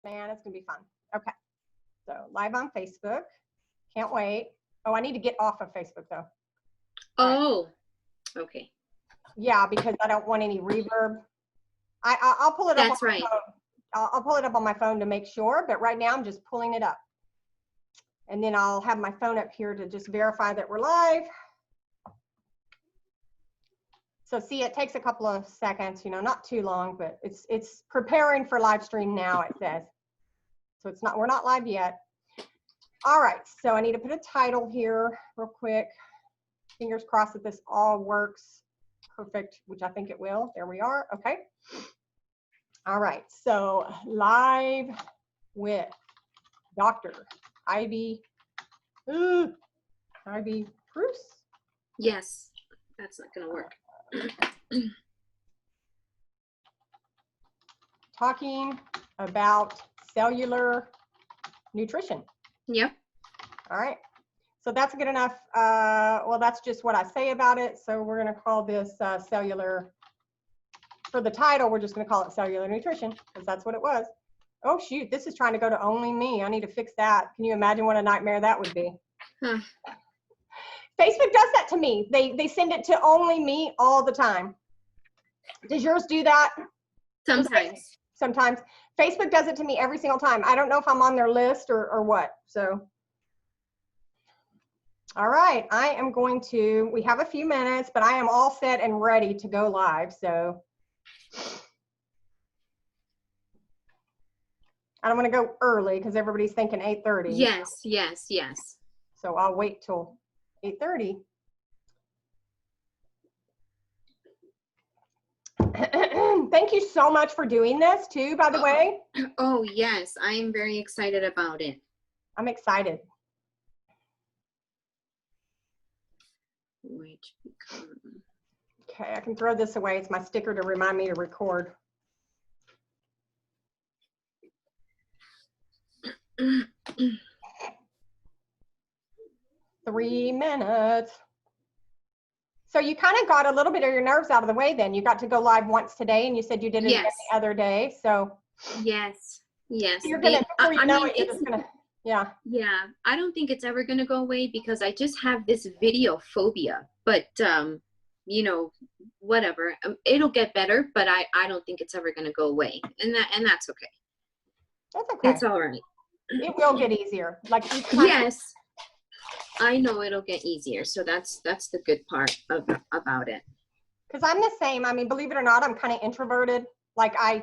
Man, it's gonna be fun. Okay, so live on Facebook. Can't wait. Oh, I need to get off of Facebook though. Oh, okay. Yeah, because I don't want any reverb. I'll pull it up. That's right. I'll pull it up on my phone to make sure, but right now I'm just pulling it up. And then I'll have my phone up here to just verify that we're live. So see, it takes a couple of seconds, you know, not too long, but it's preparing for live stream now, it says. So it's not, we're not live yet. All right, so I need to put a title here real quick. Fingers crossed that this all works perfect, which I think it will. There we are, okay. All right, so live with Dr. Ivy Pruss. Yes, that's not gonna work. Talking about cellular nutrition. Yep. All right, so that's good enough. Well, that's just what I say about it. So we're gonna call this cellular, for the title, we're just gonna call it cellular nutrition because that's what it was. Oh shoot, this is trying to go to only me. I need to fix that. Can you imagine what a nightmare that would be? Huh. Facebook does that to me. They send it to only me all the time. Does yours do that? Sometimes. Sometimes. Facebook does it to me every single time. I don't know if I'm on their list or what. So, all right, I am going to, we have a few minutes, but I am all set and ready to go live. So I don't want to go early because everybody's thinking 8:30. Yes, yes, yes. So I'll wait till 8:30. Thank you so much for doing this too, by the way. Oh, yes, I am very excited about it. I'm excited. Which become... Okay, I can throw this away. It's my sticker to remind me to record. 3 minutes. So you kind of got a little bit of your nerves out of the way then. You got to go live once today and you said you did it again the other day. So yes, yes. You're gonna, before you know it, you're just gonna, yeah. Yeah, I don't think it's ever gonna go away because I just have this video phobia, but you know, whatever, it'll get better, but I don't think it's ever gonna go away, and that's okay. That's okay. It's all right. It will get easier. Like yes, I know it'll get easier. So that's the good part about it. Because I'm the same. I mean, believe it or not, I'm kind of introverted. Like I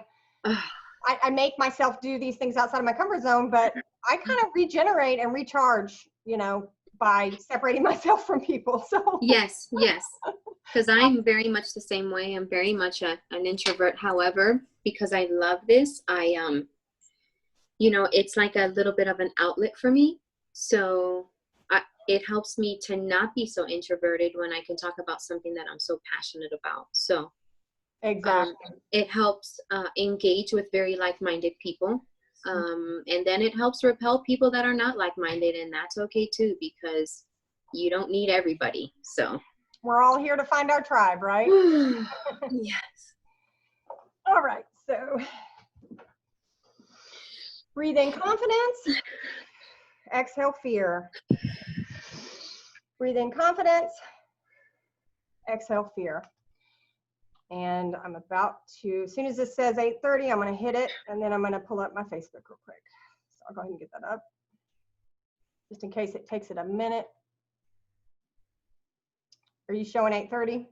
make myself do these things outside of my comfort zone, but I kind of regenerate and recharge, you know, by separating myself from people. So yes, yes. Because I'm very much the same way. I'm very much an introvert. However, because I love this, you know, it's like a little bit of an outlet for me. So it helps me to not be so introverted when I can talk about something that I'm so passionate about. So exactly. It helps engage with very like-minded people. And then it helps repel people that are not like-minded, and that's okay too, because you don't need everybody. So we're all here to find our tribe, right? Yes. All right, so breathe in confidence, exhale fear. Breathe in confidence, exhale fear. And I'm about to, as soon as this says 8:30, I'm going to hit it, and then I'm going to pull up my Facebook real quick. So I'll go ahead and get that up, just in case it takes it a minute. Are you showing 8:30?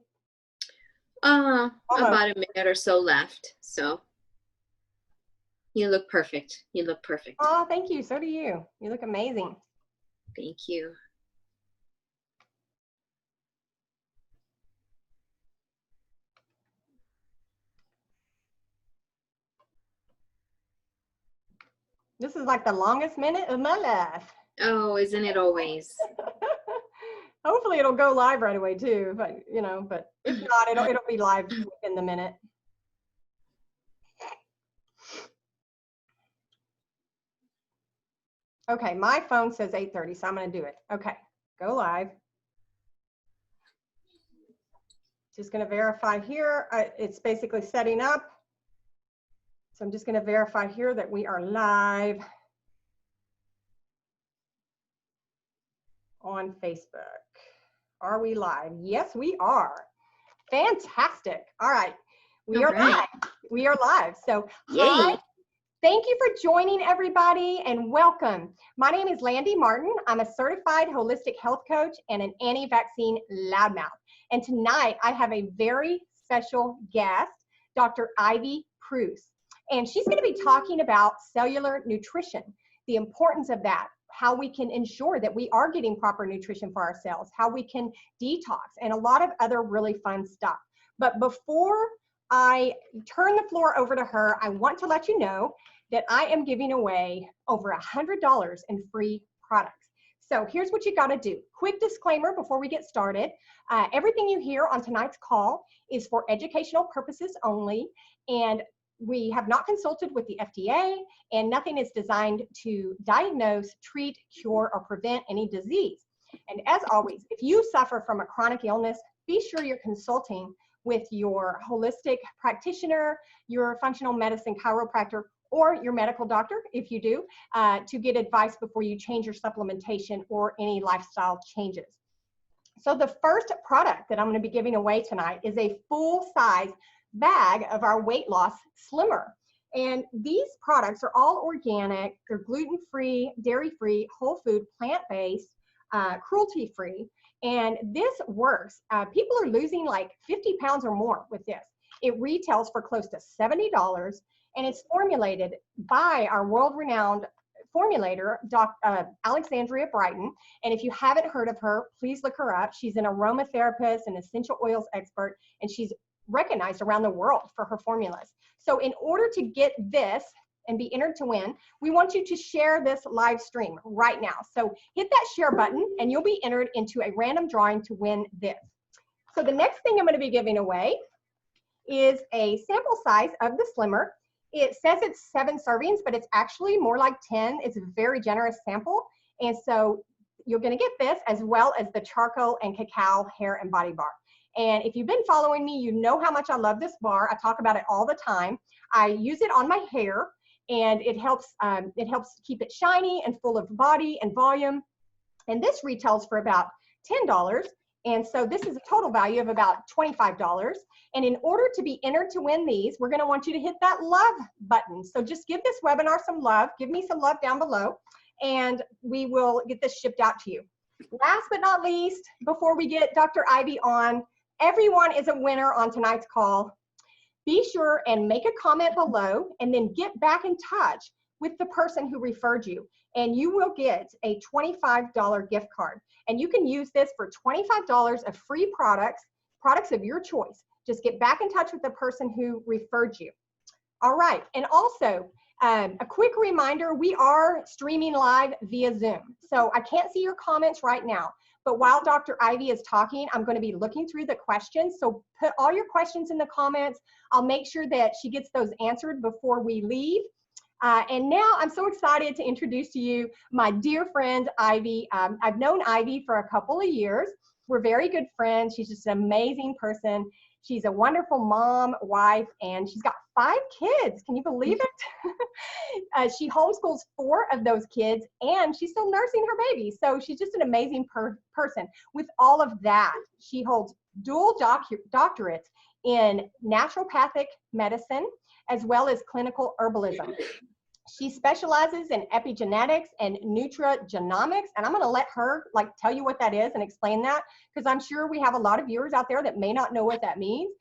About a minute or so left. So you look perfect. You look perfect. Oh, thank you. So do you. You look amazing. Thank you. This is like the longest minute of my life. Oh, isn't it always? Hopefully it'll go live right away too, but you know, but if not, it'll be live within the minute. Okay, my phone says 8:30, so I'm going to do it. Okay, go live. Just going to verify here. It's basically setting up. So I'm just going to verify here that we are live on Facebook. Are we live? Yes, we are. Fantastic. All right. We are live. We are live. So hi. Thank you for joining, everybody, and welcome. My name is Landy Martin. I'm a certified holistic health coach and an anti-vaccine loudmouth. And tonight I have a very special guest, Dr. Ivy Pruss. And she's going to be talking about cellular nutrition, the importance of that, how we can ensure that we are getting proper nutrition for our cells, how we can detox, and a lot of other really fun stuff. But before I turn the floor over to her, I want to let you know that I am giving away over $100 in free products. So here's what you got to do. Quick disclaimer before we get started. Everything you hear on tonight's call is for educational purposes only, and we have not consulted with the FDA, and nothing is designed to diagnose, treat, cure, or prevent any disease. And as always, if you suffer from a chronic illness, be sure you're consulting with your holistic practitioner, your functional medicine chiropractor, or your medical doctor, if you do, to get advice before you change your supplementation or any lifestyle changes. So the first product that I'm going to be giving away tonight is a full-size bag of our weight loss slimmer. And these products are all organic, they're gluten-free, dairy-free, whole food, plant-based, cruelty-free, and this works. People are losing like 50 pounds or more with this. It retails for close to $70, and it's formulated by our world-renowned formulator, Alexandria Brighton. And if you haven't heard of her, please look her up. She's an aromatherapist and essential oils expert, and she's recognized around the world for her formulas. So in order to get this and be entered to win, we want you to share this live stream right now. So hit that share button and you'll be entered into a random drawing to win this. So the next thing I'm going to be giving away is a sample size of the slimmer. It says it's 7 servings, but it's actually more like 10. It's a very generous sample. And so you're going to get this as well as the charcoal and cacao hair and body bar. And if you've been following me, you know how much I love this bar. I talk about it all the time. I use it on my hair, and it helps keep it shiny and full of body and volume. And this retails for about $10. And so this is a total value of about $25. And in order to be entered to win these, we're going to want you to hit that love button. So just give this webinar some love. Give me some love down below, and we will get this shipped out to you. Last but not least, before we get Dr. Ivy on, everyone is a winner on tonight's call. Be sure and make a comment below and then get back in touch with the person who referred you, and you will get a $25 gift card. And you can use this for $25 of free products of your choice. Just get back in touch with the person who referred you. All right, and also a quick reminder, we are streaming live via Zoom. So I can't see your comments right now, but while Dr. Ivy is talking, I'm going to be looking through the questions. So put all your questions in the comments. I'll make sure that she gets those answered before we leave. And now I'm so excited to introduce to you my dear friend, Ivy. I've known Ivy for a couple of years. We're very good friends. She's just an amazing person. She's a wonderful mom, wife, and she's got 5 kids. Can you believe it? She homeschools 4 of those kids, and she's still nursing her baby. So she's just an amazing person. With all of that, she holds dual doctorates in naturopathic medicine as well as clinical herbalism. She specializes in epigenetics and nutrigenomics, and I'm going to let her tell you what that is and explain that, because I'm sure we have a lot of viewers out there that may not know what that means.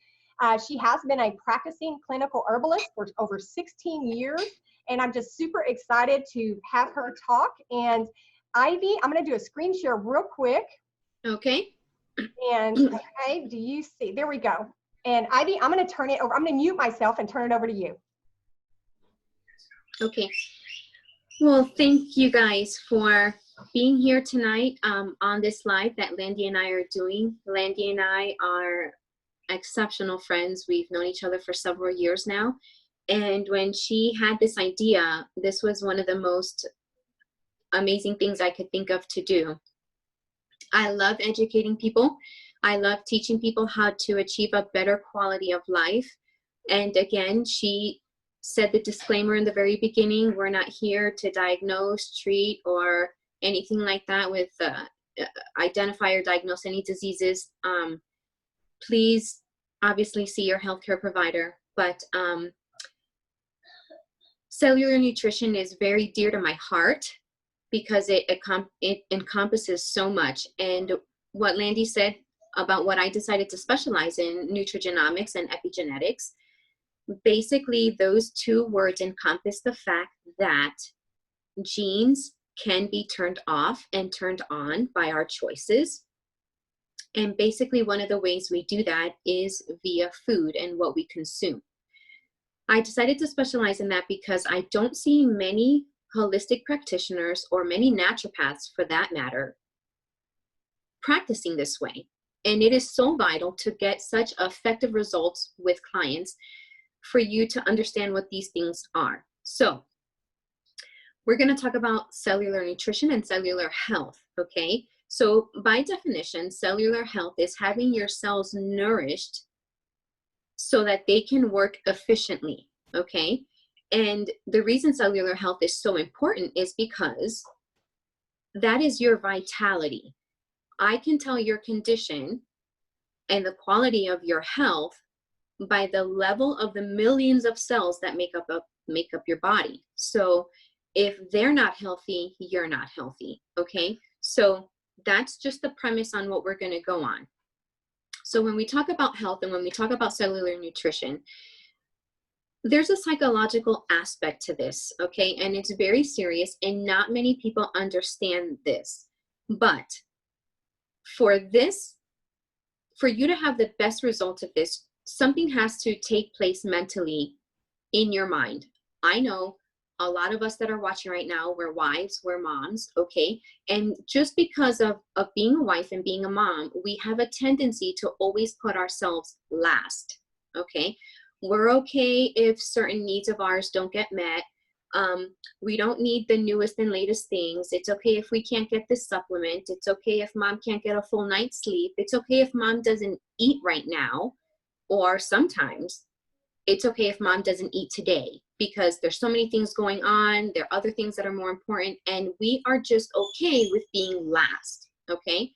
She has been a practicing clinical herbalist for over 16 years, and I'm just super excited to have her talk. And Ivy, I'm going to do a screen share real quick. Okay. And okay, do you see? There we go. And Ivy, I'm going to turn it over. I'm going to mute myself and turn it over to you. Okay. Well, thank you guys for being here tonight on this live that Landy and I are doing. Landy and I are exceptional friends. We've known each other for several years now. And when she had this idea, this was one of the most amazing things I could think of to do. I love educating people. I love teaching people how to achieve a better quality of life. And again, she said the disclaimer in the very beginning. We're not here to diagnose, treat, or anything like that with identify or diagnose any diseases. Please obviously see your healthcare provider, but cellular nutrition is very dear to my heart because it encompasses so much. And what Landy said about what I decided to specialize in, nutrigenomics and epigenetics, basically those two words encompass the fact that genes can be turned off and turned on by our choices. And basically one of the ways we do that is via food and what we consume. I decided to specialize in that because I don't see many holistic practitioners or many naturopaths for that matter practicing this way. And it is so vital to get such effective results with clients for you to understand what these things are. So we're going to talk about cellular nutrition and cellular health, okay? So by definition, cellular health is having your cells nourished so that they can work efficiently, okay? And the reason cellular health is so important is because that is your vitality. I can tell your condition and the quality of your health by the level of the millions of cells that make up your body. So if they're not healthy, you're not healthy, okay? So that's just the premise on what we're going to go on. So when we talk about health and when we talk about cellular nutrition, there's a psychological aspect to this, okay? And it's very serious and not many people understand this. But for you to have the best results of this, something has to take place mentally in your mind. I know a lot of us that are watching right now, we're wives, we're moms, okay? And just because of being a wife and being a mom, we have a tendency to always put ourselves last, okay? We're okay if certain needs of ours don't get met. We don't need the newest and latest things. It's okay if we can't get this supplement. It's okay if mom can't get a full night's sleep. It's okay if mom doesn't eat right now. Or sometimes it's okay if mom doesn't eat today because there's so many things going on. There are other things that are more important, and we are just okay with being last, okay?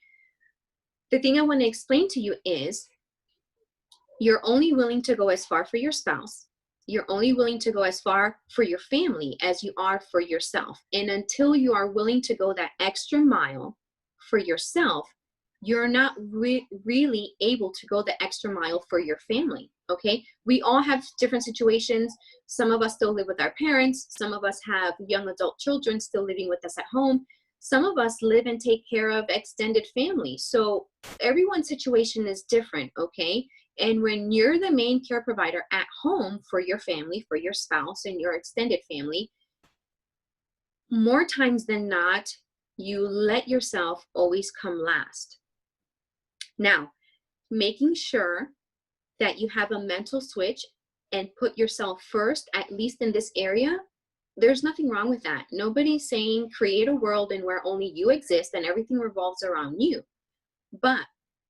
The thing I want to explain to you is you're only willing to go as far for your spouse. You're only willing to go as far for your family as you are for yourself. And until you are willing to go that extra mile for yourself, you're not really able to go the extra mile for your family, okay? We all have different situations. Some of us still live with our parents. Some of us have young adult children still living with us at home. Some of us live and take care of extended family. So everyone's situation is different, okay? And when you're the main care provider at home for your family, for your spouse and your extended family, more times than not, you let yourself always come last. Now, making sure that you have a mental switch and put yourself first, at least in this area, there's nothing wrong with that. Nobody's saying create a world in where only you exist and everything revolves around you. But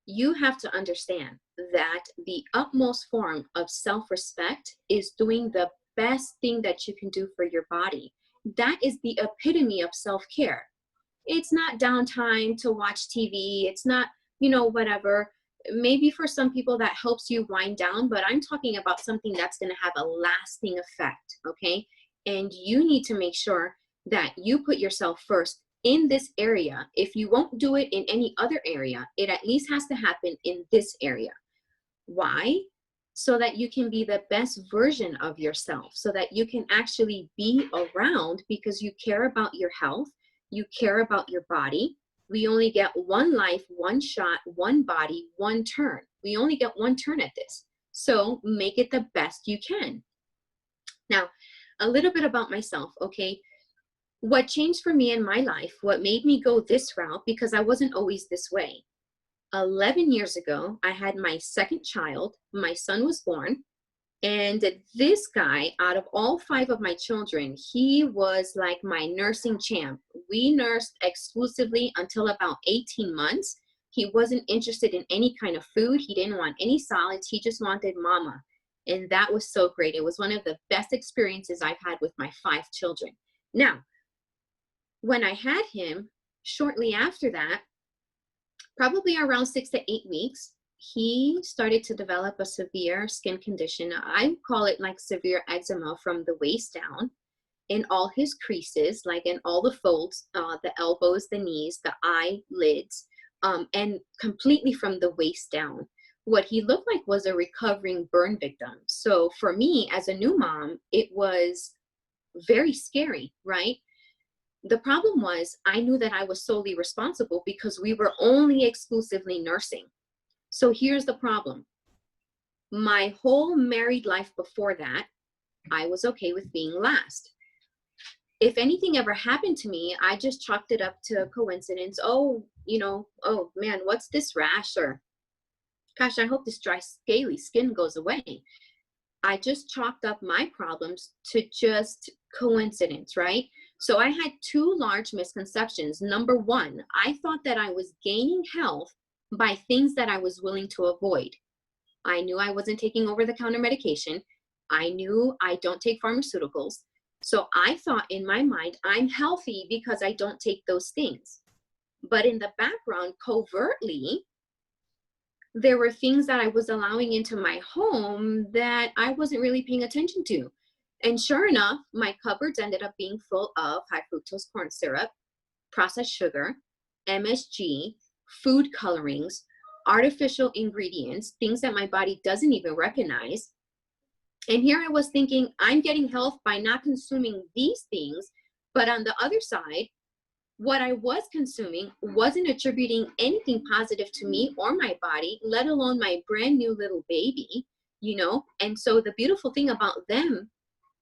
you have to understand that the utmost form of self-respect is doing the best thing that you can do for your body. That is the epitome of self-care. It's not downtime to watch TV. It's not, whatever. Maybe for some people that helps you wind down, but I'm talking about something that's going to have a lasting effect, okay? And you need to make sure that you put yourself first in this area. If you won't do it in any other area, it at least has to happen in this area. Why? So that you can be the best version of yourself, so that you can actually be around because you care about your health, you care about your body. We only get one life, one shot, one body, one turn. We only get one turn at this. So make it the best you can. Now, a little bit about myself, okay? What changed for me in my life, what made me go this route, because I wasn't always this way. 11 years ago, I had my second child. My son was born. And this guy, out of all 5 of my children, he was like my nursing champ. We nursed exclusively until about 18 months. He wasn't interested in any kind of food. He didn't want any solids. He just wanted mama. And that was so great. It was one of the best experiences I've had with my 5 children. Now, when I had him, shortly after that, probably around 6 to 8 weeks, he started to develop a severe skin condition. I call it like severe eczema from the waist down, in all his creases, like in all the folds, the elbows, the knees, the eyelids, and completely from the waist down. What he looked like was a recovering burn victim. So for me, as a new mom, it was very scary, right? The problem was I knew that I was solely responsible because we were only exclusively nursing. So here's the problem. My whole married life before that, I was okay with being last. If anything ever happened to me, I just chalked it up to a coincidence. Oh, oh man, what's this rash? Or gosh, I hope this dry, scaly skin goes away. I just chalked up my problems to just coincidence, right? So I had 2 large misconceptions. Number 1, I thought that I was gaining health by things that I was willing to avoid. I knew I wasn't taking over-the-counter medication. I knew I don't take pharmaceuticals. So I thought in my mind, I'm healthy because I don't take those things. But in the background, covertly, there were things that I was allowing into my home that I wasn't really paying attention to. And sure enough, my cupboards ended up being full of high fructose corn syrup, processed sugar, MSG, food colorings, artificial ingredients, things that my body doesn't even recognize. And here I was thinking, I'm getting health by not consuming these things. But on the other side, what I was consuming wasn't attributing anything positive to me or my body, let alone my brand new little baby, And so the beautiful thing about them,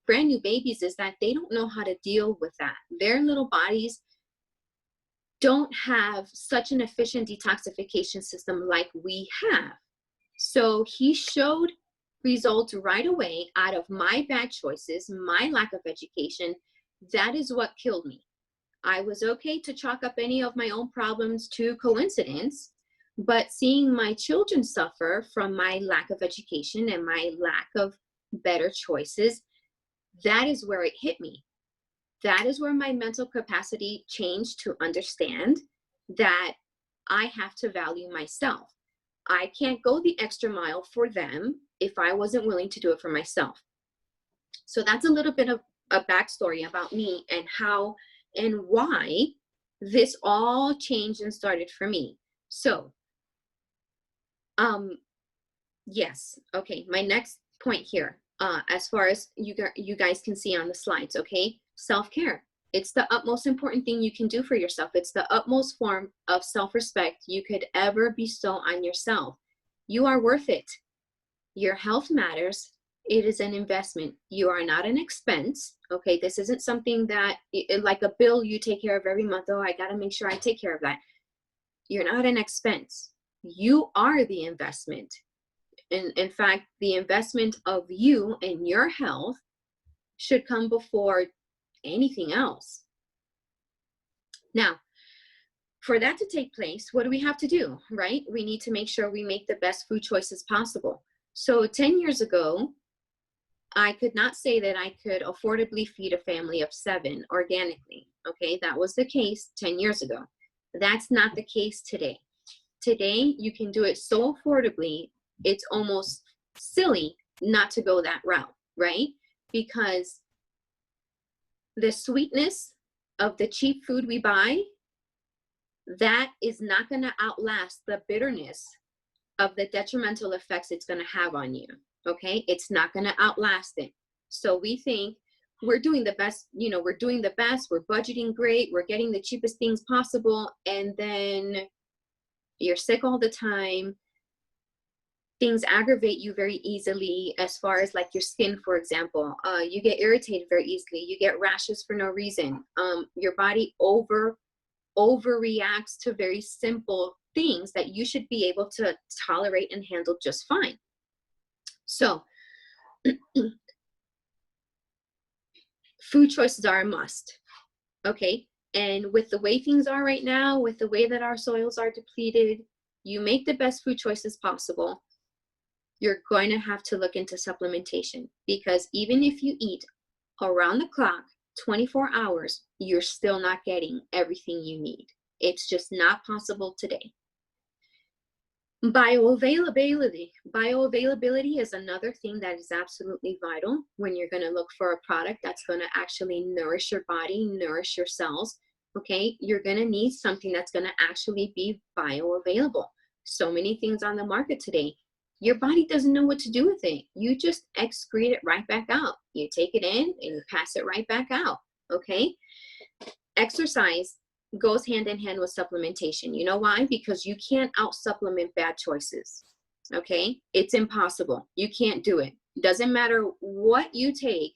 brand new babies, is that they don't know how to deal with that. Their little bodies don't have such an efficient detoxification system like we have. So he showed results right away out of my bad choices, my lack of education. That is what killed me. I was okay to chalk up any of my own problems to coincidence, but seeing my children suffer from my lack of education and my lack of better choices, that is where it hit me. That is where my mental capacity changed to understand that I have to value myself. I can't go the extra mile for them if I wasn't willing to do it for myself. So that's a little bit of a backstory about me and how and why this all changed and started for me. So, yes, okay, my next point here, as far as you guys can see on the slides, okay, self-care. It's the utmost important thing you can do for yourself. It's the utmost form of self-respect you could ever bestow on yourself. You are worth it. Your health matters. It is an investment. You are not an expense. Okay, this isn't something that, like a bill you take care of every month. Oh, I got to make sure I take care of that. You're not an expense. You are the investment. And in fact, the investment of you and your health should come before anything else. Now, for that to take place, what do we have to do, right? We need to make sure we make the best food choices possible. So 10 years ago, I could not say that I could affordably feed a family of 7 organically. Okay, that was the case 10 years ago. That's not the case today. Today, you can do it so affordably, it's almost silly not to go that route, right? Because the sweetness of the cheap food we buy, that is not going to outlast the bitterness of the detrimental effects it's going to have on you. Okay, it's not going to outlast it. So we think we're doing the best, we're doing the best, we're budgeting great, we're getting the cheapest things possible, and then you're sick all the time. Things aggravate you very easily, as far as like your skin, for example. You get irritated very easily. You get rashes for no reason. Your body overreacts to very simple things that you should be able to tolerate and handle just fine. So food choices are a must. Okay, and with the way things are right now, with the way that our soils are depleted, you make the best food choices possible. you're going to have to look into supplementation, because even if you eat around the clock, 24 hours, you're still not getting everything you need. It's just not possible today. Bioavailability. Bioavailability is another thing that is absolutely vital when you're going to look for a product that's going to actually nourish your body, nourish your cells. Okay, you're going to need something that's going to actually be bioavailable. So many things on the market today, your body doesn't know what to do with it. You just excrete it right back out. You take it in and you pass it right back out. Okay, exercise goes hand in hand with supplementation. You know why? Because you can't out supplement bad choices. Okay, it's impossible. You can't do it. Doesn't matter what you take.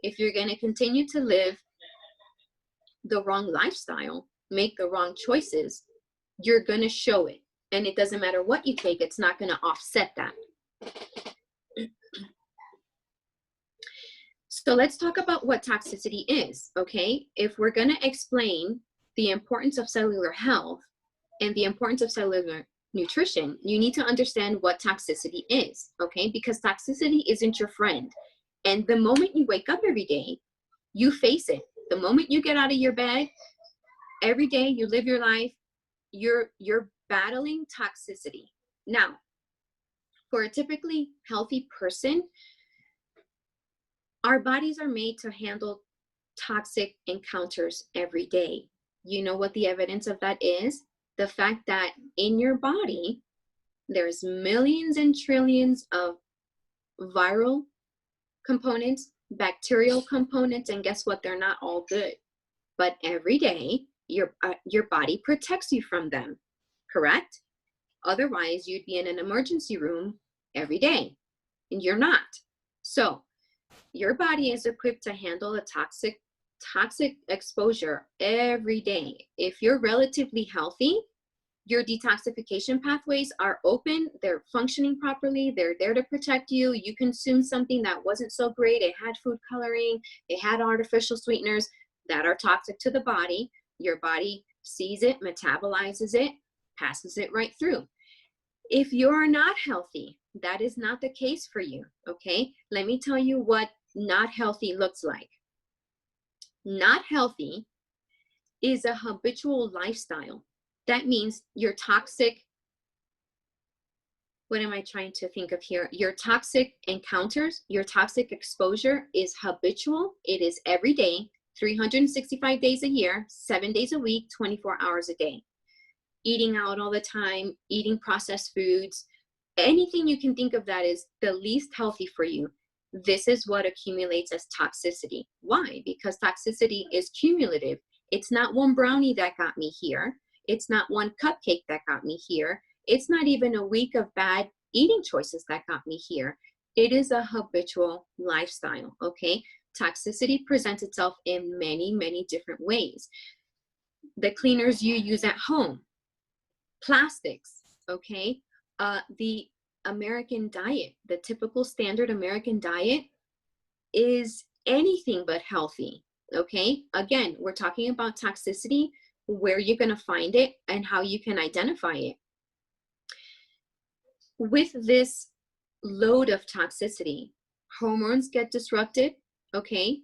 If you're going to continue to live the wrong lifestyle, make the wrong choices, you're going to show it. And it doesn't matter what you take, it's not going to offset that. So let's talk about what toxicity is, okay? If we're going to explain the importance of cellular health and the importance of cellular nutrition, you need to understand what toxicity is, okay? Because toxicity isn't your friend. And the moment you wake up every day, you face it. The moment you get out of your bed, every day you live your life, you're battling toxicity. Now, for a typically healthy person, our bodies are made to handle toxic encounters every day. You know what the evidence of that is? The fact that in your body, there's millions and trillions of viral components, bacterial components, and guess what? They're not all good. But every day, your body protects you from them, correct? Otherwise, you'd be in an emergency room every day, and you're not. So your body is equipped to handle a toxic exposure every day. If you're relatively healthy, your detoxification pathways are open, they're functioning properly, they're there to protect you. You consume something that wasn't so great, it had food coloring, it had artificial sweeteners that are toxic to the body. Your body sees it, metabolizes it, passes it right through. If you're not healthy, that is not the case for you, okay? Let me tell you what not healthy looks like. Not healthy is a habitual lifestyle. That means your toxic, what am I trying to think of here? Your toxic encounters, your toxic exposure is habitual. It is every day, 365 days a year, 7 days a week, 24 hours a day. Eating out all the time, eating processed foods, anything you can think of that is the least healthy for you. This is what accumulates as toxicity. Why? Because toxicity is cumulative. It's not one brownie that got me here. It's not one cupcake that got me here. It's not even a week of bad eating choices that got me here. It is a habitual lifestyle, okay? Toxicity presents itself in many, many different ways. The cleaners you use at home, plastics, okay? The American diet, the typical standard American diet is anything but healthy, okay? Again, we're talking about toxicity, where you're going to find it and how you can identify it. With this load of toxicity, hormones get disrupted, okay?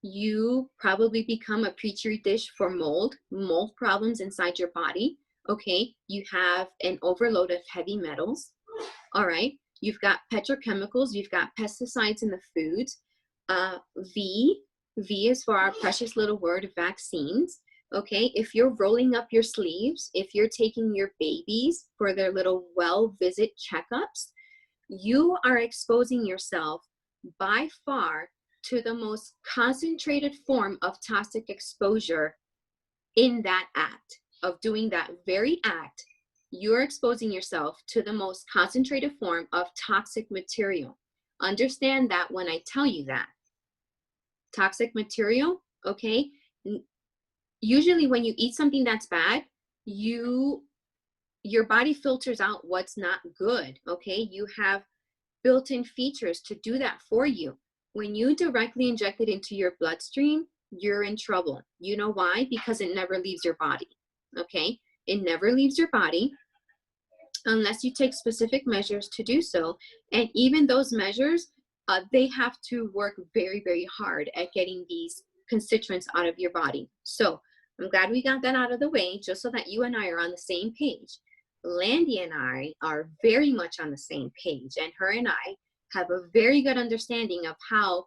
You probably become a petri dish for mold problems inside your body, okay? You have an overload of heavy metals, all right? You've got petrochemicals, you've got pesticides in the foods. V is for our precious little word, vaccines. Okay, if you're rolling up your sleeves, if you're taking your babies for their little well visit checkups, you are exposing yourself by far to the most concentrated form of toxic exposure in that act, of doing that very act. You're exposing yourself to the most concentrated form of toxic material. Understand that when I tell you that. Toxic material, okay? Usually when you eat something that's bad, your body filters out what's not good, okay? You have built-in features to do that for you. When you directly inject it into your bloodstream, you're in trouble. You know why? Because it never leaves your body, okay? It never leaves your body. unless you take specific measures to do so. And even those measures, they have to work very, very hard at getting these constituents out of your body. So I'm glad we got that out of the way, just so that you and I are on the same page. Landy and I are very much on the same page, and her and I have a very good understanding of how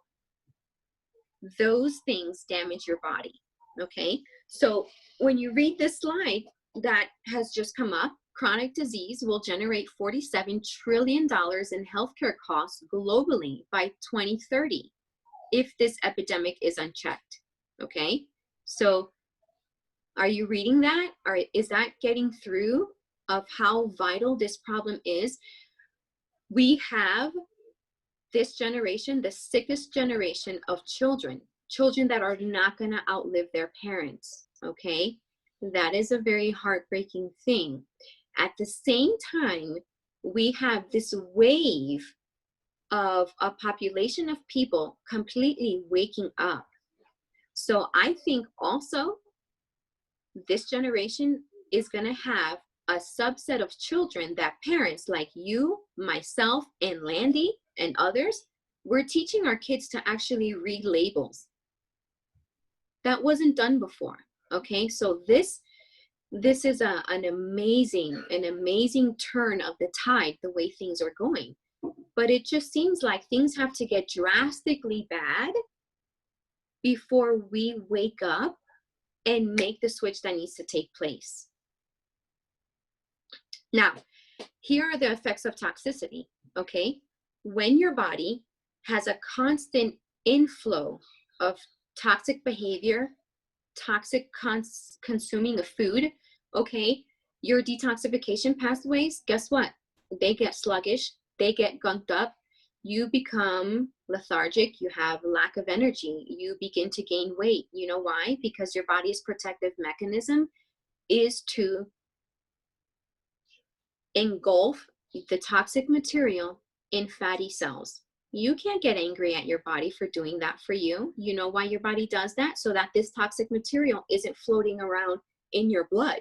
those things damage your body. Okay, so when you read this slide that has just come up, chronic disease will generate $47 trillion in healthcare costs globally by 2030 if this epidemic is unchecked. Okay, so are you reading that? Or is that getting through of how vital this problem is? We have this generation, the sickest generation of children that are not going to outlive their parents. Okay, that is a very heartbreaking thing. At the same time, we have this wave of a population of people completely waking up. So I think also this generation is going to have a subset of children that parents like you, myself, and Landy and others, we're teaching our kids to actually read labels. That wasn't done before. Okay, so this is an amazing turn of the tide, the way things are going. But it just seems like things have to get drastically bad before we wake up and make the switch that needs to take place. Now, here are the effects of toxicity, okay? When your body has a constant inflow of toxic behavior, toxic consuming of food, okay, your detoxification pathways, guess what? They get sluggish, they get gunked up, you become lethargic, you have lack of energy, you begin to gain weight. You know why? Because your body's protective mechanism is to engulf the toxic material in fatty cells. You can't get angry at your body for doing that for you. You know why your body does that? So that this toxic material isn't floating around in your blood.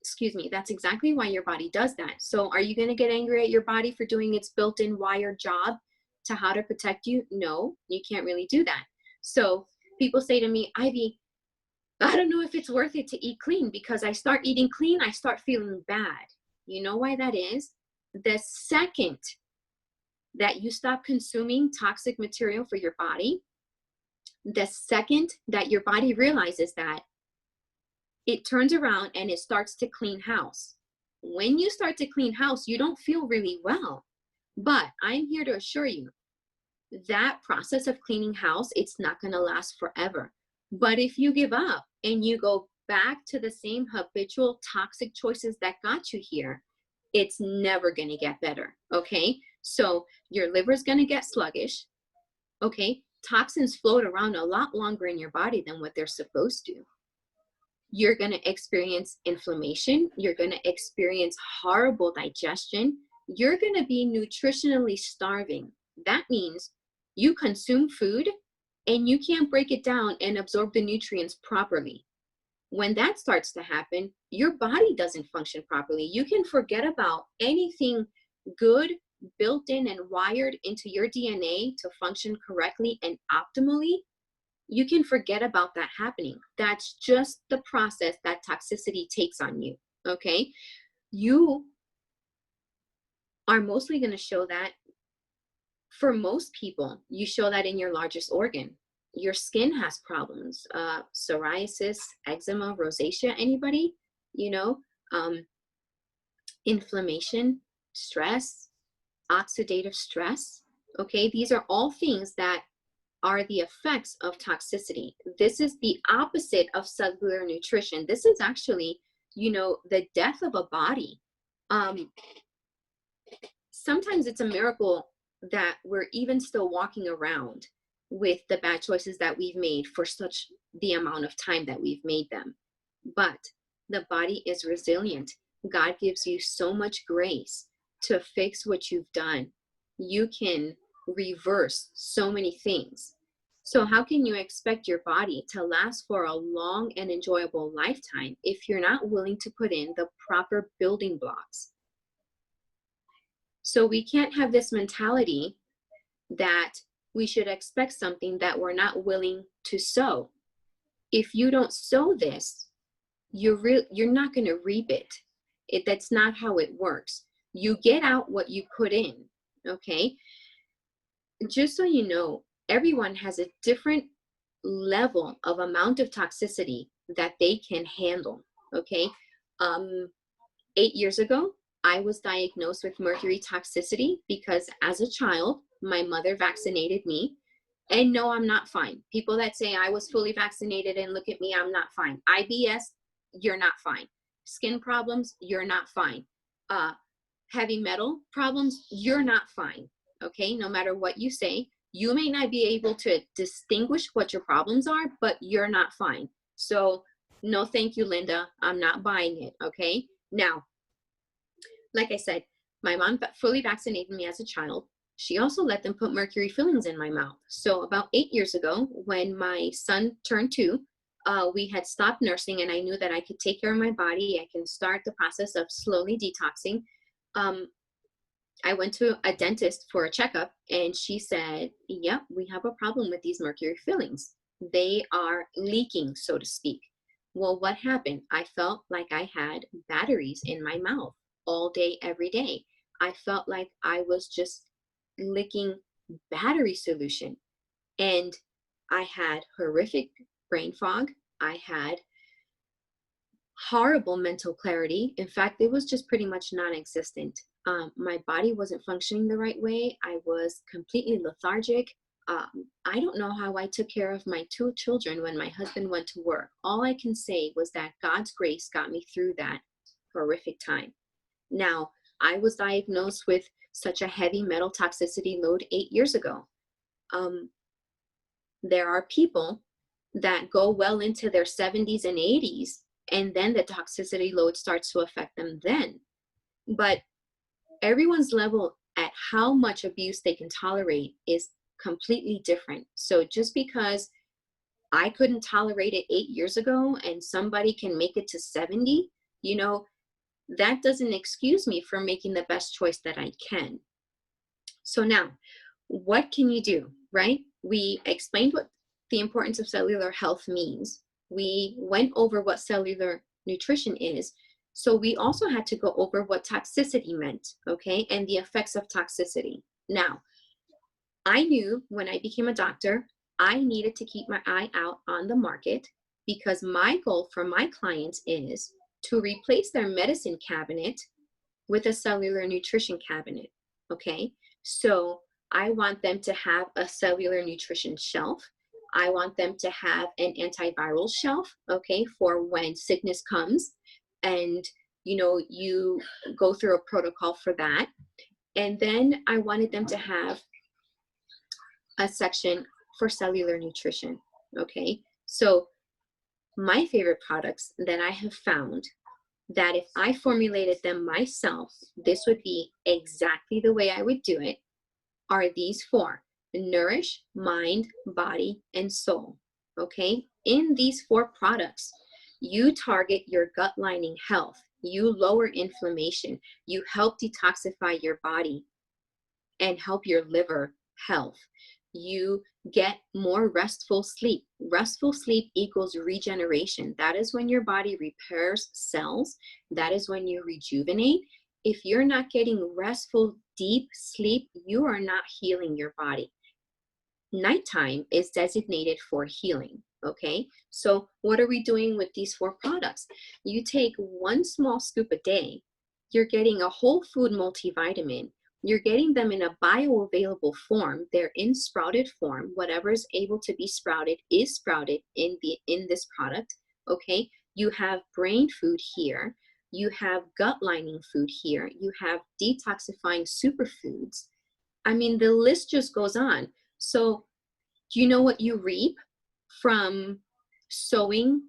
Excuse me, that's exactly why your body does that. So are you going to get angry at your body for doing its built-in wired job to how to protect you? No, you can't really do that. So people say to me, Ivy, I don't know if it's worth it to eat clean, because I start eating clean, I start feeling bad. You know why that is? The second that you stop consuming toxic material for your body, the second that your body realizes that, it turns around and it starts to clean house. When you start to clean house, you don't feel really well. But I'm here to assure you that process of cleaning house, it's not going to last forever. But if you give up and you go back to the same habitual toxic choices that got you here, it's never going to get better. Okay, so your liver is going to get sluggish. Okay, toxins float around a lot longer in your body than what they're supposed to. You're going to experience inflammation. You're going to experience horrible digestion. You're going to be nutritionally starving. That means you consume food and you can't break it down and absorb the nutrients properly. When that starts to happen, your body doesn't function properly. You can forget about anything good built in and wired into your DNA to function correctly and optimally. You can forget about that happening. That's just the process that toxicity takes on you, okay? You are mostly going to show that, for most people, you show that in your largest organ. Your skin has problems, psoriasis, eczema, rosacea, anybody, you know, inflammation, stress, oxidative stress, okay? These are all things that are the effects of toxicity. This is the opposite of cellular nutrition. This is actually, you know, the death of a body. Sometimes it's a miracle that we're even still walking around with the bad choices that we've made for such the amount of time that we've made them. But the body is resilient. God gives you so much grace to fix what you've done. You can reverse so many things. So how can you expect your body to last for a long and enjoyable lifetime if you're not willing to put in the proper building blocks? So we can't have this mentality that we should expect something that we're not willing to sow. If you don't sow this, you're not going to reap it. That's not how it works. You get out what you put in, okay? Just so you know, everyone has a different level of amount of toxicity that they can handle, okay? 8 years ago, I was diagnosed with mercury toxicity because as a child, my mother vaccinated me. And no, I'm not fine. People that say I was fully vaccinated and look at me, I'm not fine. IBS, you're not fine. Skin problems, you're not fine. Heavy metal problems, you're not fine. Okay, no matter what you say, you may not be able to distinguish what your problems are, but you're not fine. So no, thank you, Linda. I'm not buying it. Okay. Now, like I said, my mom fully vaccinated me as a child. She also let them put mercury fillings in my mouth. So about 8 years ago, when my son turned 2, we had stopped nursing, and I knew that I could take care of my body. I can start the process of slowly detoxing. I went to a dentist for a checkup, and she said, yep, we have a problem with these mercury fillings. They are leaking, so to speak. Well, what happened? I felt like I had batteries in my mouth all day, every day. I felt like I was just licking battery solution. And I had horrific brain fog. I had horrible mental clarity. In fact, it was just pretty much non-existent. My body wasn't functioning the right way. I was completely lethargic. I don't know how I took care of my 2 children when my husband went to work. All I can say was that God's grace got me through that horrific time. Now, I was diagnosed with such a heavy metal toxicity load 8 years ago. There are people that go well into their 70s and 80s, and then the toxicity load starts to affect them then. But everyone's level at how much abuse they can tolerate is completely different. So just because I couldn't tolerate it 8 years ago and somebody can make it to 70, you know, that doesn't excuse me from making the best choice that I can. So now, what can you do, right? We explained what the importance of cellular health means. We went over what cellular nutrition is. So we also had to go over what toxicity meant, okay, and the effects of toxicity. Now, I knew when I became a doctor, I needed to keep my eye out on the market because my goal for my clients is to replace their medicine cabinet with a cellular nutrition cabinet, okay? So I want them to have a cellular nutrition shelf. I want them to have an antiviral shelf, okay, for when sickness comes. And, you know, you go through a protocol for that. And then I wanted them to have a section for cellular nutrition, okay? So my favorite products that I have found that if I formulated them myself, this would be exactly the way I would do it, are these 4: Nourish, Mind, Body, and Soul, okay? In these 4 products, you target your gut lining health, you lower inflammation, you help detoxify your body and help your liver health. You get more restful sleep. Restful sleep equals regeneration. That is when your body repairs cells. That is when you rejuvenate. If you're not getting restful, deep sleep, you are not healing your body. Nighttime is designated for healing, okay? So what are we doing with these 4 products? You take 1 small scoop a day, you're getting a whole food multivitamin. You're getting them in a bioavailable form. They're in sprouted form. Whatever is able to be sprouted is sprouted in this product, okay? You have brain food here. You have gut lining food here. You have detoxifying superfoods. I mean, the list just goes on. So do you know what you reap from sowing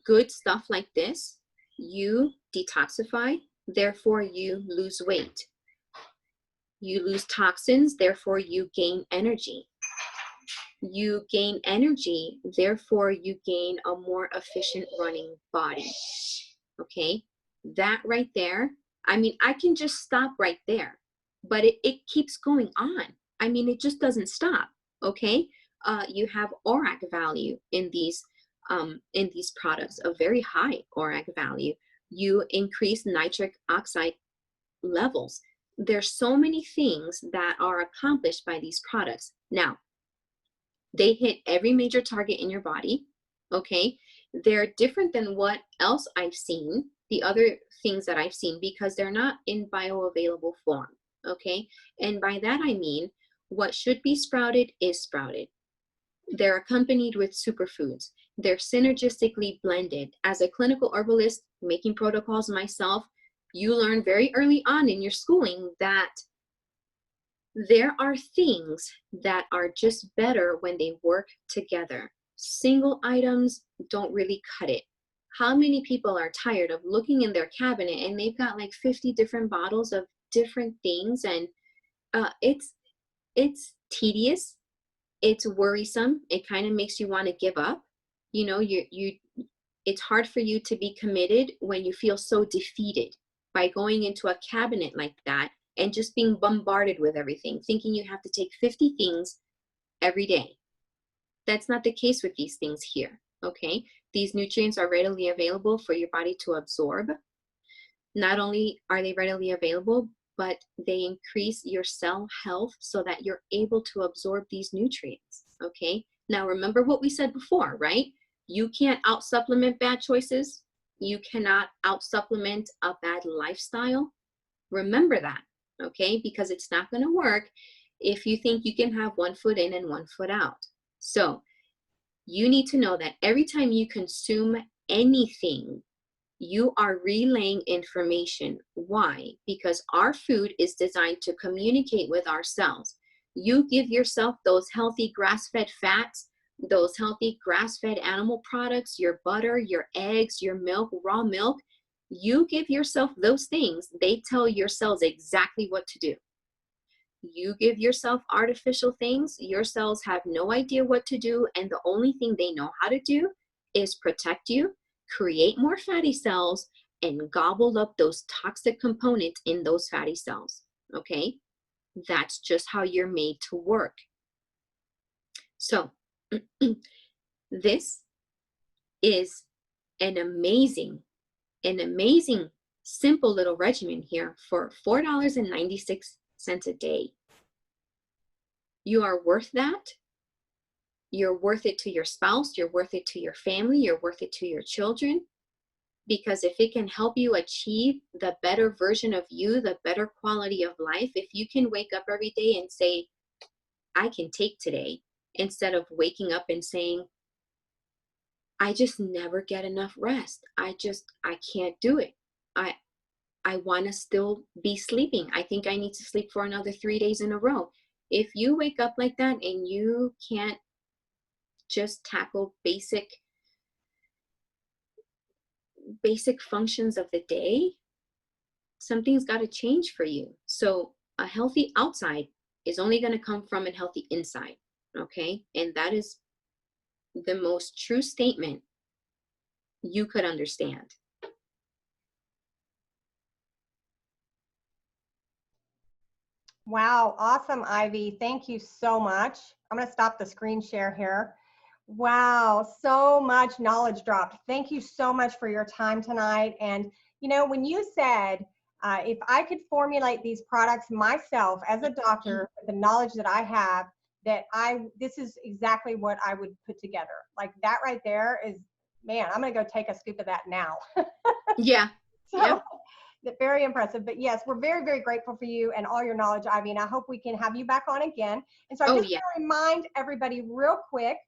good stuff like this? You detoxify, therefore you lose weight. You lose toxins, therefore you gain energy. You gain energy, therefore you gain a more efficient running body. Okay, that right there, I mean, I can just stop right there, but it keeps going on. I mean, it just doesn't stop. Okay, you have ORAC value in these products, a very high ORAC value. You increase nitric oxide levels. There's so many things that are accomplished by these products. Now, they hit every major target in your body. Okay, they're different than what else I've seen, the other things that I've seen, because they're not in bioavailable form. Okay, and by that I mean what should be sprouted is sprouted. They're accompanied with superfoods. They're synergistically blended. As a clinical herbalist making protocols myself, you learn very early on in your schooling that there are things that are just better when they work together. Single items don't really cut it. How many people are tired of looking in their cabinet and they've got like 50 different bottles of different things, and it's tedious, it's worrisome, it kind of makes you want to give up. You know, it's hard for you to be committed when you feel so defeated by going into a cabinet like that and just being bombarded with everything, thinking you have to take 50 things every day. That's not the case with these things here, okay? These nutrients are readily available for your body to absorb. Not only are they readily available, but they increase your cell health so that you're able to absorb these nutrients, okay? Now, remember what we said before, right? You can't out-supplement bad choices. You cannot out-supplement a bad lifestyle. Remember that, okay? Because it's not going to work if you think you can have one foot in and one foot out. So you need to know that every time you consume anything, you are relaying information. Why? Because our food is designed to communicate with our cells. You give yourself those healthy grass-fed fats, those healthy grass-fed animal products, your butter, your eggs, your milk, raw milk. You give yourself those things, they tell your cells exactly what to do. You give yourself artificial things, your cells have no idea what to do, and the only thing they know how to do is protect you, create more fatty cells, and gobble up those toxic components in those fatty cells, okay? That's just how you're made to work. So this is an amazing, simple little regimen here for $4.96 a day. You are worth that. You're worth it to your spouse. You're worth it to your family. You're worth it to your children. Because if it can help you achieve the better version of you, the better quality of life, if you can wake up every day and say, I can take today, instead of waking up and saying, I just never get enough rest. I can't do it. I want to still be sleeping. I think I need to sleep for another 3 days in a row. If you wake up like that and you can't just tackle basic functions of the day, something's got to change for you. So a healthy outside is only going to come from a healthy inside, okay? And that is the most true statement you could understand. Wow, awesome, Ivy. Thank you so much. I'm going to stop the screen share here. Wow, so much knowledge dropped. Thank you so much for your time tonight. And, you know, when you said, if I could formulate these products myself as a doctor, with the knowledge that I have, this is exactly what I would put together. Like that right there is, man, I'm going to go take a scoop of that now. Yeah. So, yeah. Very impressive. But yes, we're very, very grateful for you and all your knowledge, Ivy. And I hope we can have you back on again. And so I just want to remind everybody real quick,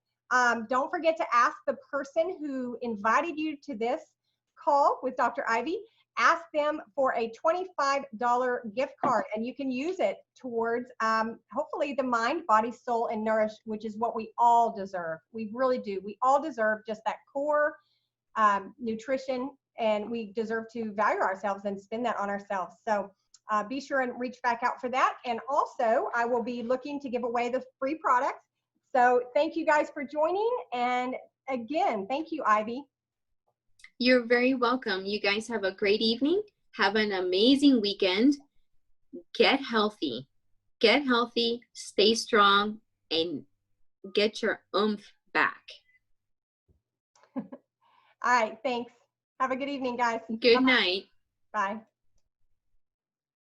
don't forget to ask the person who invited you to this call with Dr. Ivy, ask them for a $25 gift card, and you can use it towards hopefully the mind, body, soul, and nourish, which is what we all deserve. We really do. We all deserve just that core nutrition, and we deserve to value ourselves and spend that on ourselves. So be sure and reach back out for that. And also, I will be looking to give away the free products. So thank you guys for joining. And again, thank you, Ivy. You're very welcome. You guys have a great evening. Have an amazing weekend. Get healthy. Get healthy, stay strong, and get your oomph back. All right, thanks. Have a good evening, guys. Good Bye-bye. night. Bye.